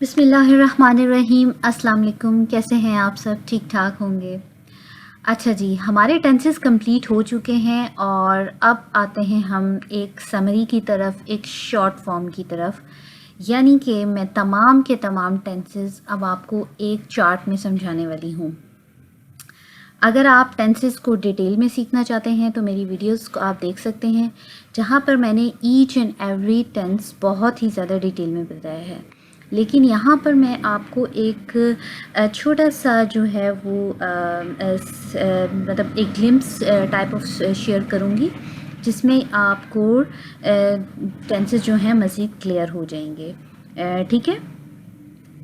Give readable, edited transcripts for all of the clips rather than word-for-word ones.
बिस्मिल्लाहिर्रहमानिर्रहीम। अस्सलाम वालेकुम। कैसे हैं आप सब? ठीक ठाक होंगे। अच्छा जी, हमारे टेंसेस कंप्लीट हो चुके हैं और अब आते हैं हम एक समरी की तरफ, एक शॉर्ट फॉर्म की तरफ। यानी कि मैं तमाम के तमाम टेंसेस अब आपको एक चार्ट में समझाने वाली हूँ। अगर आप टेंसेस को डिटेल में सीखना चाहते हैं तो मेरी वीडियोस को आप देख सकते हैं, जहाँ पर मैंने ईच एंड एवरी टेंस बहुत ही ज़्यादा डिटेल में बताया है। लेकिन यहाँ पर मैं आपको एक छोटा सा जो है वो मतलब एक ग्लिम्स टाइप ऑफ शेयर करूँगी, जिसमें आपको टेंसेस जो हैं मज़ीद क्लियर हो जाएंगे। ठीक है,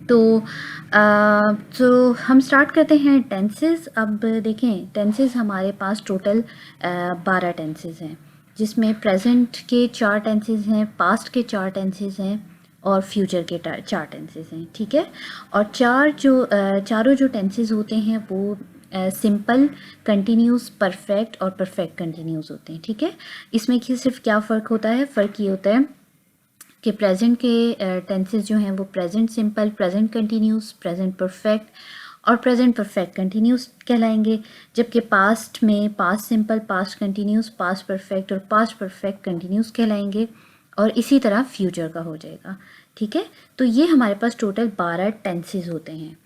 तो हम स्टार्ट करते हैं टेंसेस। अब देखें, टेंसेस हमारे पास टोटल 12 टेंसेस हैं, जिसमें प्रेजेंट के 4 टेंसेस हैं, पास्ट के 4 टेंसेस हैं और फ्यूचर के 4 टेंसेस हैं। ठीक है, और चारों जो टेंसेस होते हैं वो सिंपल, कंटिन्यूस, परफेक्ट और परफेक्ट कंटिन्यूस होते हैं। ठीक है, इसमें सिर्फ क्या फ़र्क होता है? फ़र्क ये होता है कि प्रेजेंट के टेंसेस जो हैं वो present simple, present continuous, present perfect और प्रेजेंट परफेक्ट कंटिन्यूस कहलाएंगे, जबकि पास्ट में past simple, past continuous, past perfect और पास्ट परफेक्ट कंटिन्यूस कहलाएंगे, और इसी तरह फ्यूचर का हो जाएगा। ठीक है, तो ये हमारे पास टोटल 12 टेंसेस होते हैं।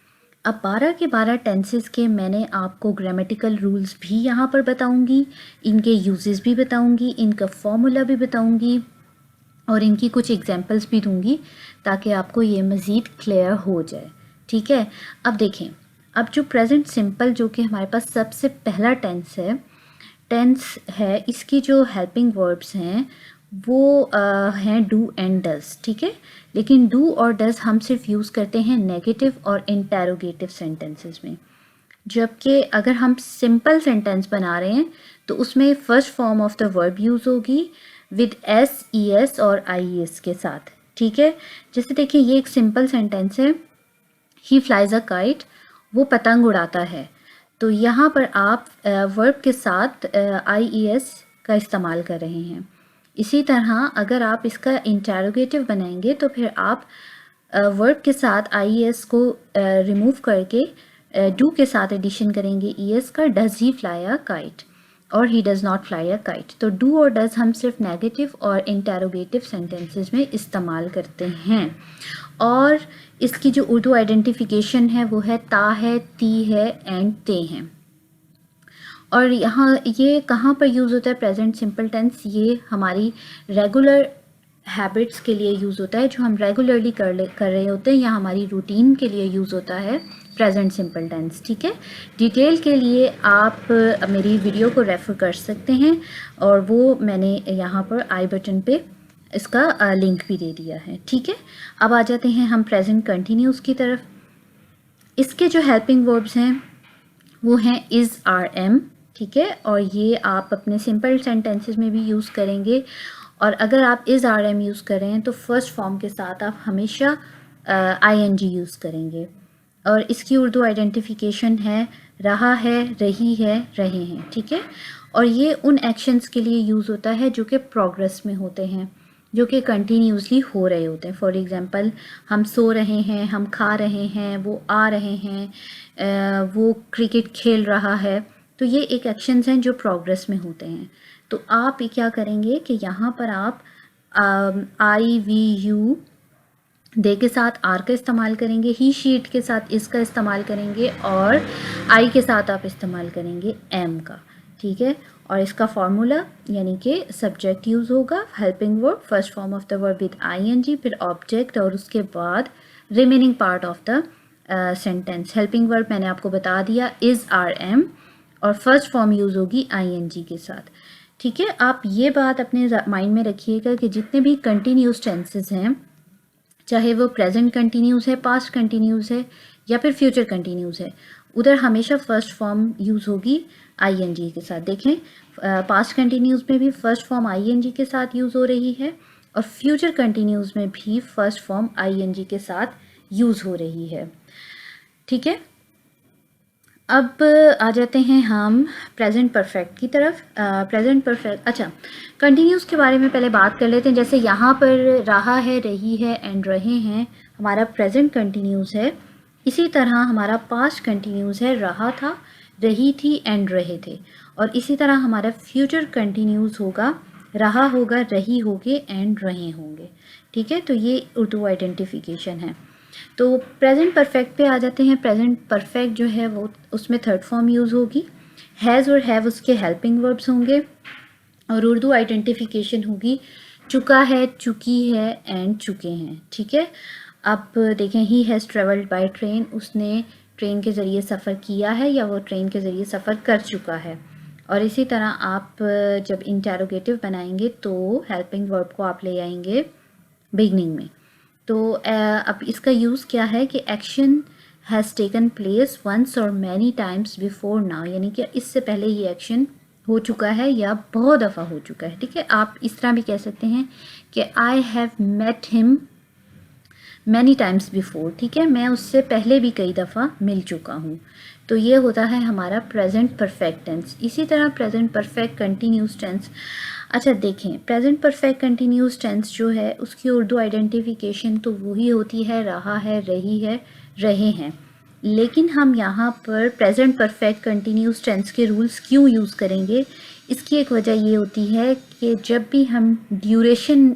अब 12 के 12 टेंसेस के मैंने आपको ग्रामेटिकल रूल्स भी यहाँ पर बताऊँगी, इनके यूजेस भी बताऊँगी, इनका फॉर्मूला भी बताऊँगी और इनकी कुछ एग्जांपल्स भी दूंगी, ताकि आपको ये मज़ीद क्लियर हो जाए। ठीक है, अब देखें, अब जो प्रेजेंट सिंपल जो कि हमारे पास सबसे पहला टेंस है, इसकी जो हेल्पिंग वर्ब्स हैं वो हैं डू एंड डज। ठीक है, लेकिन डू और डज हम सिर्फ यूज़ करते हैं नेगेटिव और इंटेरोगेटिव सेंटेंसेस में, जबकि अगर हम सिंपल सेंटेंस बना रहे हैं तो उसमें first form of the verb use होगी विद एस, ई एस और आई एस के साथ। ठीक है, जैसे देखिए, ये एक सिंपल सेंटेंस है, ही फ्लाइज अ काइट, वो पतंग उड़ाता है। तो यहाँ पर आप वर्ब के साथ आई ई एस का इस्तेमाल कर रहे हैं। इसी तरह अगर आप इसका इंटेरोगेटिव बनाएंगे तो फिर आप वर्ब के साथ आई एस को रिमूव करके डू के साथ एडिशन करेंगे ई एस का, does he fly a kite और he does not fly a kite. तो डू और डज़ हम सिर्फ नेगेटिव और इंटेरोगेटिव सेंटेंसेस में इस्तेमाल करते हैं, और इसकी जो उर्दू आइडेंटिफिकेशन है वो है ता है, ती है एंड ते हैं। और यहाँ ये कहाँ पर यूज़ होता है प्रेजेंट सिंपल टेंस? ये हमारी रेगुलर हैबिट्स के लिए यूज़ होता है, जो हम रेगुलरली कर रहे होते हैं, या हमारी रूटीन के लिए यूज़ होता है प्रेजेंट सिंपल टेंस। ठीक है, डिटेल के लिए आप मेरी वीडियो को रेफ़र कर सकते हैं, और वो मैंने यहाँ पर आई बटन पे इसका लिंक भी दे दिया है। ठीक है, अब आ जाते हैं हम प्रेजेंट कंटिन्यूस की तरफ। इसके जो हेल्पिंग वर्ब्स हैं वो हैं इज़, आर, एम। ठीक है, और ये आप अपने सिंपल सेंटेंसेस में भी यूज़ करेंगे, और अगर आप इज़, आर, एम यूज़ कर रहे हैं तो फर्स्ट फॉर्म के साथ आप हमेशा आई एन जी यूज़ करेंगे। और इसकी उर्दू आइडेंटिफिकेशन है रहा है, रही है, रहे हैं। ठीक है, और ये उन एक्शंस के लिए यूज़ होता है जो कि प्रोग्रेस में होते हैं, जो कि कंटिन्यूसली हो रहे होते हैं। फॉर एग्ज़ाम्पल, हम सो रहे हैं, हम खा रहे हैं, वो आ रहे हैं, वो क्रिकेट खेल रहा है। तो ये एक एक्शंस हैं जो प्रोग्रेस में होते हैं। तो आप क्या करेंगे कि यहाँ पर आप आई, वी, यू, दे के साथ आर का इस्तेमाल करेंगे, ही, शीट के साथ इसका इस्तेमाल करेंगे, और आई के साथ आप इस्तेमाल करेंगे एम का। ठीक है, और इसका फार्मूला यानी कि सब्जेक्ट यूज़ होगा, helping verb, first form of the verb with I N G, फिर ऑब्जेक्ट, और उसके बाद remaining part of the sentence. Helping verb मैंने आपको बता दिया, इज़, आर, एम, और फर्स्ट फॉर्म यूज़ होगी आई एन जी के साथ। ठीक है, आप ये बात अपने माइंड में रखिएगा कि जितने भी कंटिन्यूस टेंसेस हैं, चाहे वो प्रेजेंट कंटिन्यूस है, पास्ट कंटिन्यूस है, या फिर फ्यूचर कंटिन्यूस है, उधर हमेशा फर्स्ट फॉर्म यूज़ होगी आईएनजी के साथ। देखें, पास्ट कंटिन्यूस में भी फर्स्ट फॉर्म आईएनजी के साथ यूज़ हो रही है, और फ्यूचर कंटिन्यूस में भी फर्स्ट फॉर्म आईएनजी के साथ यूज़ हो रही है। ठीक है, अब आ जाते हैं हम प्रेजेंट परफेक्ट की तरफ। प्रेजेंट परफेक्ट, अच्छा, कंटिन्यूस के बारे में पहले बात कर लेते हैं। जैसे यहाँ पर रहा है, रही है एंड रहे हैं, हमारा प्रेजेंट कंटिन्यूस है। इसी तरह हमारा पास्ट कंटिन्यूस है, रहा था, रही थी एंड रहे थे। और इसी तरह हमारा फ्यूचर कंटिन्यूस होगा, रहा होगा, रही होगे एंड रहे होंगे। ठीक है, तो ये उर्दू आइडेंटिफिकेशन है। तो प्रेजेंट परफेक्ट पे आ जाते हैं। प्रेजेंट परफेक्ट जो है वो, उसमें थर्ड फॉर्म यूज़ होगी, हैज़ और हैव उसके हेल्पिंग वर्ब्स होंगे, और उर्दू आइडेंटिफिकेशन होगी चुका है, चुकी है एंड चुके हैं। ठीक है, अब देखें, he has travelled by train, उसने ट्रेन के ज़रिए सफ़र किया है या वो ट्रेन के ज़रिए सफ़र कर चुका है। और इसी तरह आप जब इंटेरोगेटिव बनाएंगे तो हेल्पिंग वर्ब को आप ले आएंगे बिगनिंग में। तो अब इसका यूज़ क्या है कि action has taken place once और मैनी टाइम्स बिफोर नाउ, यानी कि इससे पहले ये एक्शन हो चुका है या बहुत दफ़ा हो चुका है। ठीक है, आप इस तरह भी कह सकते हैं कि I have met him many times before. ठीक है, मैं उससे पहले भी कई दफ़ा मिल चुका हूँ। तो ये होता है हमारा प्रेजेंट परफेक्ट टेंस। इसी तरह प्रेजेंट परफेक्ट कंटिन्यूस टेंस। अच्छा देखें, प्रेजेंट परफेक्ट कंटिन्यूस टेंस जो है उसकी उर्दू आइडेंटिफिकेशन तो वही होती है, रहा है, रही है, रहे हैं। लेकिन हम यहाँ पर प्रेजेंट परफेक्ट कंटिन्यूस टेंस के रूल्स क्यों यूज़ करेंगे, इसकी एक वजह ये होती है कि जब भी हम ड्यूरेशन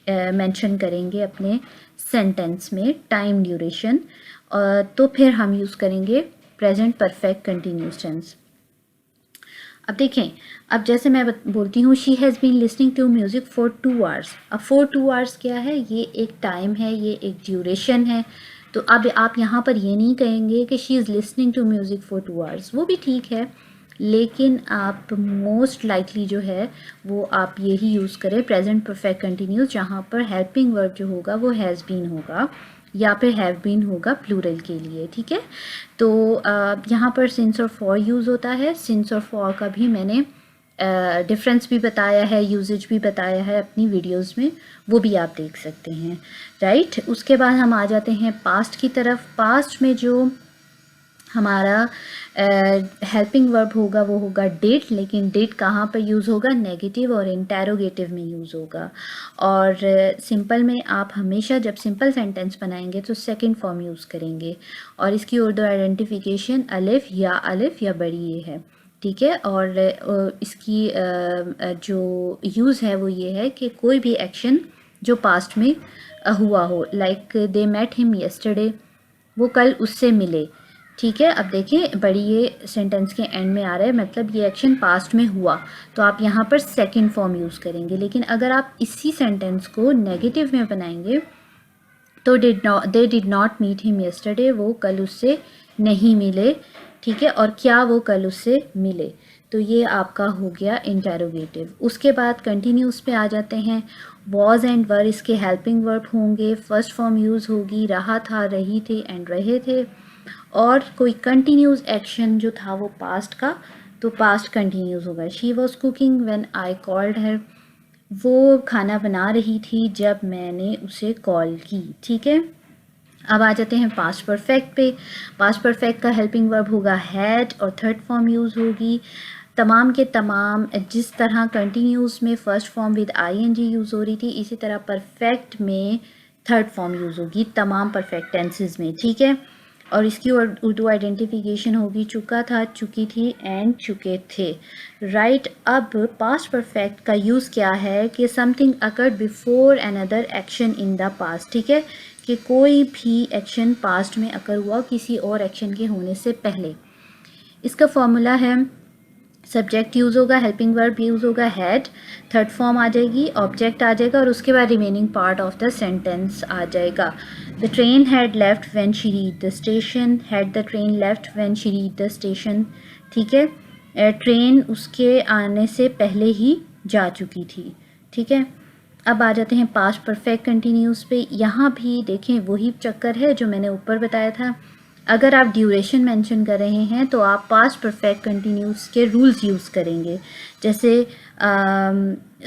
मेंशन करेंगे अपने सेंटेंस में, टाइम ड्यूरेशन, तो फिर हम यूज़ करेंगे प्रेजेंट परफेक्ट कंटिन्यूस टेंस। अब देखें, अब जैसे मैं बोलती हूँ she has been listening to music for 2 hours. अब फॉर 2 आवर्स क्या है, ये एक टाइम है, ये एक ड्यूरेशन है। तो अब आप यहाँ पर ये नहीं कहेंगे कि she is listening to music for 2 hours, वो भी ठीक है, लेकिन आप मोस्ट लाइकली जो है वो आप यही यूज़ करें प्रेजेंट परफेक्ट कंटिन्यूस, जहाँ पर हेल्पिंग वर्ब जो होगा वो हैज़ बीन होगा या फिर हैव बीन होगा प्लूरल के लिए। ठीक है, तो यहाँ पर सिंस और फॉर यूज़ होता है। सिंस और फॉर का भी मैंने डिफरेंस भी बताया है, यूजेज भी बताया है अपनी वीडियोस में, वो भी आप देख सकते हैं। राइट, उसके बाद हम आ जाते हैं पास्ट की तरफ। पास्ट में जो हमारा हेल्पिंग वर्ब होगा वो होगा डिड, लेकिन डिड कहाँ पर यूज़ होगा, नेगेटिव और इंटेरोगेटिव में यूज़ होगा। और सिंपल में आप हमेशा जब सिंपल सेंटेंस बनाएंगे तो सेकंड फॉर्म यूज़ करेंगे, और इसकी उर्दू आइडेंटिफिकेशन अलिफ या बड़ी ये है। ठीक है, और इसकी जो यूज़ है वो ये है कि कोई भी एक्शन जो पास्ट में हुआ हो, like they met him yesterday, वो कल उससे मिले। ठीक है, अब देखिए बड़ी ये सेंटेंस के एंड में आ रहा है, मतलब ये एक्शन पास्ट में हुआ, तो आप यहाँ पर सेकंड फॉर्म यूज़ करेंगे। लेकिन अगर आप इसी सेंटेंस को नेगेटिव में बनाएंगे तो they did not meet him yesterday, वो कल उससे नहीं मिले। ठीक है, और क्या वो कल उससे मिले, तो ये आपका हो गया इंटेरोगेटिव। उसके बाद कंटिन्यूस पे आ जाते हैं। वॉज एंड वर इसके हेल्पिंग वर्ब होंगे, फर्स्ट फॉर्म यूज़ होगी, रहा था, रही थी एंड रहे थे। और कोई कंटिन्यूस एक्शन जो था वो पास्ट का, तो पास्ट कंटिन्यूस होगा। She was cooking when I called her, वो खाना बना रही थी जब मैंने उसे कॉल की। ठीक है, अब आ जाते हैं पास्ट परफेक्ट पे। पास्ट परफेक्ट का हेल्पिंग वर्ब होगा हैड, और थर्ड फॉर्म यूज़ होगी। तमाम के तमाम, जिस तरह कंटिन्यूस में first form with ING use हो रही थी, इसी तरह परफेक्ट में थर्ड फॉर्म यूज़ होगी तमाम परफेक्ट टेंसेस में। ठीक है, और इसकी उर्दू आइडेंटिफिकेशन होगी चुका था, चुकी थी एंड चुके थे। राइट, अब पास्ट परफेक्ट का यूज़ क्या है कि something occurred before another action in the past. ठीक है, कि कोई भी एक्शन पास्ट में अकर हुआ किसी और एक्शन के होने से पहले। इसका फॉर्मूला है, सब्जेक्ट यूज़ होगा, हेल्पिंग वर्ब यूज़ होगा हैड, थर्ड फॉर्म आ जाएगी, ऑब्जेक्ट आ जाएगा, और उसके बाद remaining part of the sentence आ जाएगा। The train had left when she reach the station, had the train left when she reach the station. ठीक है, ट्रेन उसके आने से पहले ही जा चुकी थी। ठीक है, अब आ जाते हैं पास्ट परफेक्ट कंटिन्यूस पे। यहाँ भी देखें वही चक्कर है जो मैंने ऊपर बताया था। अगर आप ड्यूरेशन मेंशन कर रहे हैं तो आप पास्ट परफेक्ट कंटिन्यूस के रूल्स यूज़ करेंगे। जैसे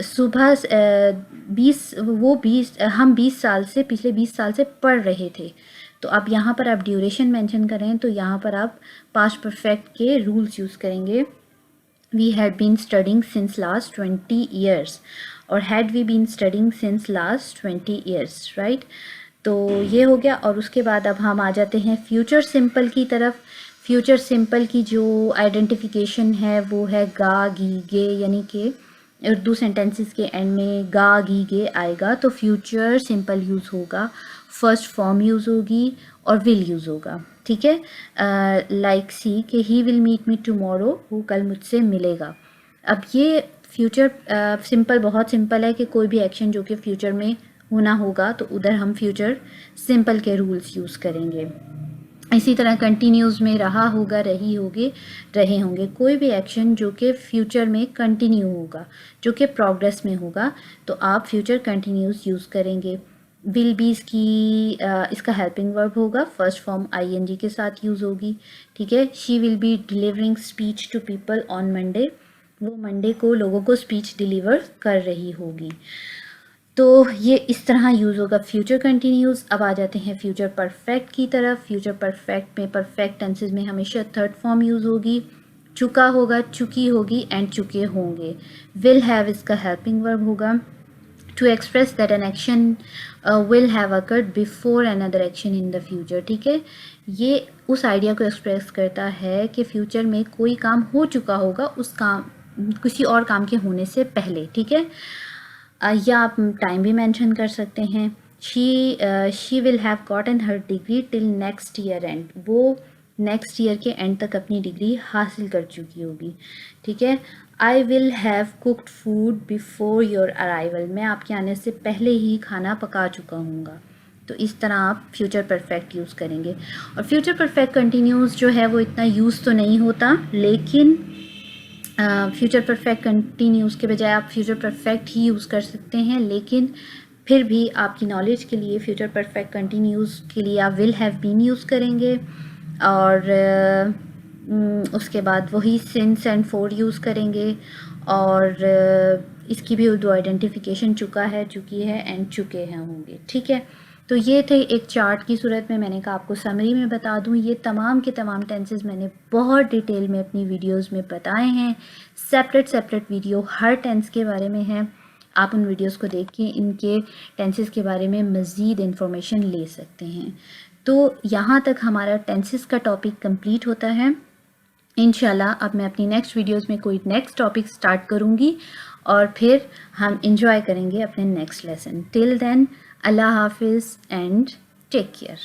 सुबह 20 हम 20 साल से, पिछले 20 साल से पढ़ रहे थे, तो अब यहाँ पर आप ड्यूरेशन मेंशन करें तो यहाँ पर आप पास्ट परफेक्ट के रूल्स यूज़ करेंगे. We had been studying since last 20 years और had we been studying since last 20 years, right? तो ये हो गया. और उसके बाद अब हम आ जाते हैं फ्यूचर सिंपल की तरफ. फ्यूचर सिंपल की जो आइडेंटिफिकेशन है वो है गा गी गे, यानी कि उर्दू सेंटेंसेस के एंड में गा गी गे आएगा तो फ्यूचर सिंपल यूज़ होगा, फर्स्ट फॉर्म यूज़ होगी और विल यूज़ होगा. ठीक है. लाइक सी कि he will meet me tomorrow, वो कल मुझसे मिलेगा. अब ये फ्यूचर सिंपल बहुत सिंपल है कि कोई भी एक्शन जो कि फ्यूचर में होना होगा तो उधर हम फ्यूचर सिंपल के रूल्स यूज़ करेंगे. इसी तरह कंटिन्यूज़ में रहा होगा, रही होगी, रहे होंगे. कोई भी एक्शन जो कि फ्यूचर में कंटिन्यू होगा, जो कि प्रोग्रेस में होगा, तो आप फ्यूचर कंटिन्यूज़ यूज़ करेंगे. विल बी इसका हेल्पिंग वर्ब होगा, फर्स्ट फॉर्म आईएनजी के साथ यूज़ होगी. ठीक है. She will be delivering speech to people on Monday, वो मंडे को लोगों को स्पीच डिलीवर कर रही होगी. तो ये इस तरह यूज़ होगा फ्यूचर कंटिन्यूज़. अब आ जाते हैं फ्यूचर परफेक्ट की तरफ. फ्यूचर परफेक्ट में परफेक्ट टेंसेस में हमेशा थर्ड फॉर्म यूज़ होगी. चुका होगा, चुकी होगी एंड चुके होंगे. विल हैव इसका हेल्पिंग वर्ब होगा. To express that an action will have occurred before another action in the future. ठीक है. ये उस आइडिया को एक्सप्रेस करता है कि फ्यूचर में कोई काम हो चुका होगा उस काम किसी और काम के होने से पहले. ठीक है. या आप टाइम भी मेंशन कर सकते हैं. She will have gotten her degree till next year and, वो नेक्स्ट ईयर के एंड तक अपनी डिग्री हासिल कर चुकी होगी. ठीक है. I will have cooked food before your arrival, मैं आपके आने से पहले ही खाना पका चुका हूँगा. तो इस तरह आप फ्यूचर परफेक्ट यूज़ करेंगे. और फ्यूचर परफेक्ट कंटिन्यूस जो है वो इतना यूज़ तो नहीं होता, लेकिन फ्यूचर परफेक्ट कंटिन्यूस के बजाय आप फ्यूचर परफेक्ट ही यूज़ कर सकते हैं. लेकिन फिर भी आपकी नॉलेज के लिए फ्यूचर परफेक्ट कंटिन्यूस के लिए आप विल हैव बीन यूज़ करेंगे. और उसके बाद वही सिंस एंड फॉर यूज़ करेंगे. और इसकी भी उर्दू आइडेंटिफिकेशन चुका है, चुकी है एंड चुके हैं होंगे. ठीक है. तो ये थे एक चार्ट की सूरत में. मैंने कहा आपको समरी में बता दूं. ये तमाम के तमाम टेंसेस मैंने बहुत डिटेल में अपनी वीडियोस में बताए हैं. सेपरेट वीडियो हर टेंस के बारे में है. आप उन वीडियोस को देख के इनके टेंसेस के बारे में मज़ीद इन्फॉर्मेशन ले सकते हैं. तो यहाँ तक हमारा टेंसेस का टॉपिक कंप्लीट होता है. इंशाल्लाह अब मैं अपनी नेक्स्ट वीडियोस में कोई नेक्स्ट टॉपिक स्टार्ट करूँगी और फिर हम इंजॉय करेंगे अपने next lesson. Till then, Allah Hafiz and take care.